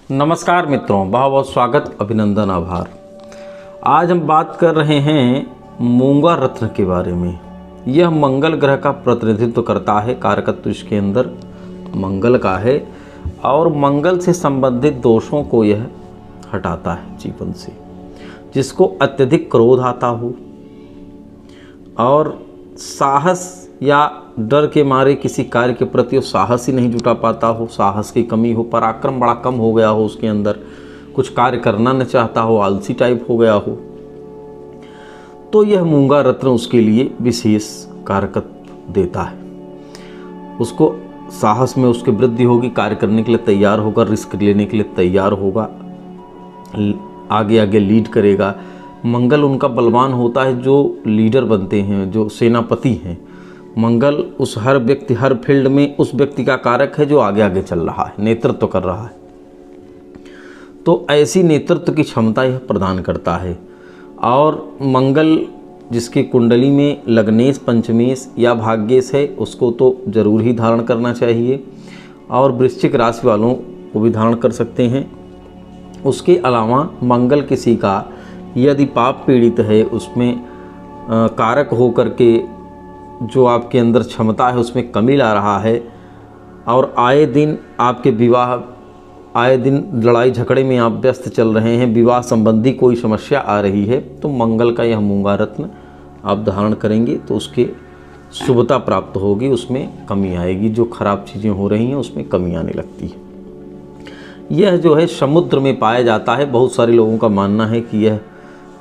नमस्कार मित्रों, बहुत बहुत स्वागत, अभिनंदन, आभार। आज हम बात कर रहे हैं मूंगा रत्न के बारे में। यह मंगल ग्रह का प्रतिनिधित्व करता है, कारकत्व इसके अंदर मंगल का है और मंगल से संबंधित दोषों को यह हटाता है जीवन से। जिसको अत्यधिक क्रोध आता हो और साहस या डर के मारे किसी कार्य के प्रति वो साहस ही नहीं जुटा पाता हो, साहस की कमी हो, पराक्रम बड़ा कम हो गया हो उसके अंदर, कुछ कार्य करना न चाहता हो, आलसी टाइप हो गया हो, तो यह मूंगा रत्न उसके लिए विशेष कारकत्व देता है। उसको साहस में उसकी वृद्धि होगी, कार्य करने के लिए तैयार होगा, रिस्क लेने के लिए तैयार होगा, आगे आगे लीड करेगा। मंगल उनका बलवान होता है जो लीडर बनते हैं, जो सेनापति हैं। मंगल उस हर व्यक्ति, हर फील्ड में उस व्यक्ति का कारक है जो आगे आगे चल रहा है, नेतृत्व कर रहा है। तो ऐसी नेतृत्व की क्षमता यह प्रदान करता है। और मंगल जिसकी कुंडली में लग्नेश, पंचमेश या भाग्येश है, उसको तो जरूर ही धारण करना चाहिए और वृश्चिक राशि वालों को भी धारण कर सकते हैं। उसके अलावा मंगल किसी का यदि पाप पीड़ित है, उसमें कारक होकर के जो आपके अंदर क्षमता है उसमें कमी ला रहा है और आए दिन आपके विवाह, आए दिन लड़ाई झगड़े में आप व्यस्त चल रहे हैं, विवाह संबंधी कोई समस्या आ रही है, तो मंगल का यह मूंगा रत्न आप धारण करेंगे तो उसके शुभता प्राप्त होगी, उसमें कमी आएगी। जो खराब चीज़ें हो रही हैं उसमें कमी आने लगती है। यह जो है समुद्र में पाया जाता है। बहुत सारे लोगों का मानना है कि यह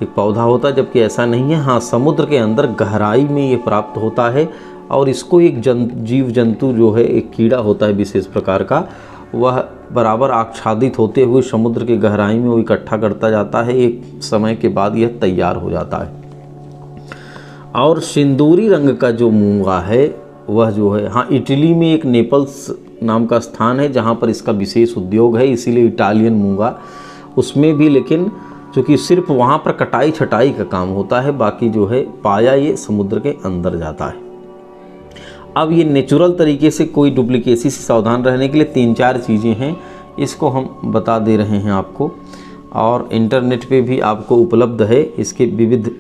एक पौधा होता है, जबकि ऐसा नहीं है। हाँ, समुद्र के अंदर गहराई में ये प्राप्त होता है और इसको एक जीव जंतु जो है, एक कीड़ा होता है विशेष प्रकार का, वह बराबर आच्छादित होते हुए समुद्र के गहराई में वो इकट्ठा करता जाता है। एक समय के बाद यह तैयार हो जाता है। और सिंदूरी रंग का जो मूंगा है वह जो है, हाँ, इटली में एक नेपल्स नाम का स्थान है जहाँ पर इसका विशेष उद्योग है, इसीलिए इटालियन मूंगा उसमें भी। लेकिन क्योंकि सिर्फ वहाँ पर कटाई छटाई का काम होता है, बाकी जो है पाया ये समुद्र के अंदर जाता है। अब ये नेचुरल तरीके से, कोई डुप्लीकेसी से सावधान रहने के लिए 3-4 चीज़ें हैं, इसको हम बता दे रहे हैं आपको। और इंटरनेट पे भी आपको उपलब्ध है इसके विविध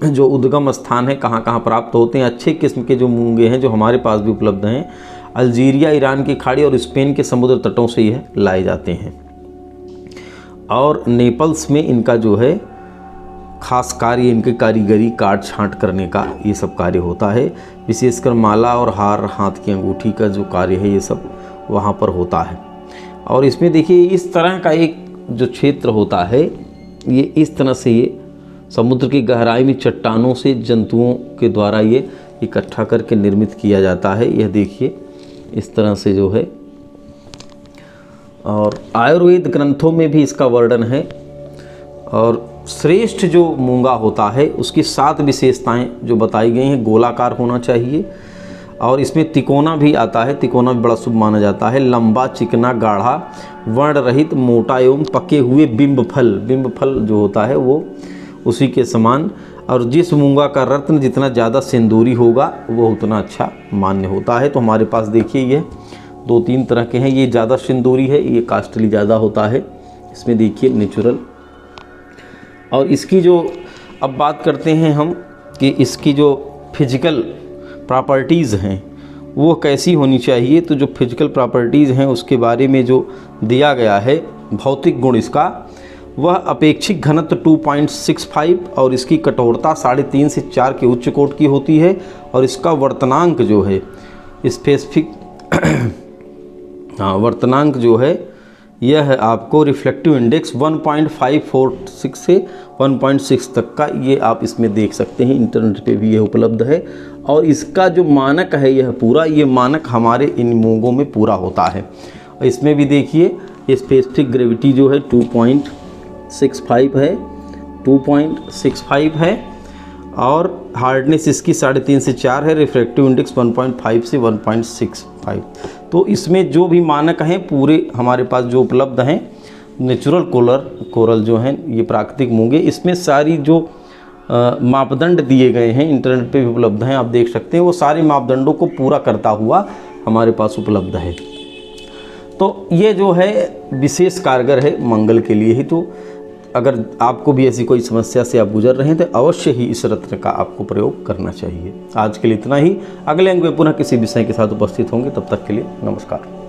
जो उद्गम स्थान है, कहाँ कहाँ प्राप्त होते हैं। अच्छे किस्म के जो मूंगे हैं जो हमारे पास भी उपलब्ध हैं, अल्जीरिया, ईरान की खाड़ी और स्पेन के समुद्र तटों से यह लाए जाते हैं। और नेपल्स में इनका जो है खास कार्य, इनकी कारीगरी, काट छांट करने का ये सब कार्य होता है। विशेषकर माला और हार, हाथ की अंगूठी का जो कार्य है, ये सब वहाँ पर होता है। और इसमें देखिए इस तरह का एक जो क्षेत्र होता है, ये इस तरह से ये समुद्र की गहराई में चट्टानों से जंतुओं के द्वारा ये इकट्ठा करके निर्मित किया जाता है। यह देखिए इस तरह से जो है, और आयुर्वेद ग्रंथों में भी इसका वर्णन है। और श्रेष्ठ जो मूंगा होता है उसकी 7 विशेषताएं जो बताई गई हैं। गोलाकार होना चाहिए और इसमें तिकोना भी आता है, तिकोना भी बड़ा शुभ माना जाता है। लंबा, चिकना, गाढ़ा, वर्ण रहित, मोटा एवं पके हुए बिंब फल जो होता है वो उसी के समान। और जिस मूंगा का रत्न जितना ज़्यादा सिंदूरी होगा वो उतना अच्छा मान्य होता है। तो हमारे पास देखिए ये 2-3 तरह के हैं। ये ज़्यादा सिंदूरी है, ये कास्टली ज़्यादा होता है। इसमें देखिए नेचुरल। और इसकी जो अब बात करते हैं हम कि इसकी जो फिजिकल प्रॉपर्टीज़ हैं वो कैसी होनी चाहिए। तो जो फिजिकल प्रॉपर्टीज़ हैं उसके बारे में जो दिया गया है, भौतिक गुण इसका, वह अपेक्षिक घनत्व 2.65 और इसकी कठोरता 3.5 से 4 के उच्च कोटि की होती है। और इसका वर्तनांक जो है स्पेसिफिक वर्तनांक जो है यह है आपको रिफ्लेक्टिव इंडेक्स 1.546 से 1.6 तक का, ये आप इसमें देख सकते हैं। इंटरनेट पे भी यह उपलब्ध है। और इसका जो मानक है यह पूरा, ये मानक हमारे इन मूंगों में पूरा होता है। इसमें भी देखिए ये स्पेसिफिक ग्रेविटी जो है 2.65 है, 2.65 है। और हार्डनेस इसकी 3.5 से 4 है। रिफ्रैक्टिव इंडेक्स 1.5 से 1.65। तो इसमें जो भी मानक हैं पूरे हमारे पास जो उपलब्ध हैं, नेचुरल कोरल जो हैं, ये प्राकृतिक मूंगे, इसमें सारी जो मापदंड दिए गए हैं इंटरनेट पे भी उपलब्ध हैं, आप देख सकते हैं। वो सारे मापदंडों को पूरा करता हुआ हमारे पास उपलब्ध है। तो ये जो है विशेष कारगर है मंगल के लिए ही। तो अगर आपको भी ऐसी कोई समस्या से आप गुजर रहे हैं तो अवश्य ही इस रत्न का आपको प्रयोग करना चाहिए। आज के लिए इतना ही। अगले अंक में पुनः किसी विषय के साथ उपस्थित होंगे, तब तक के लिए नमस्कार।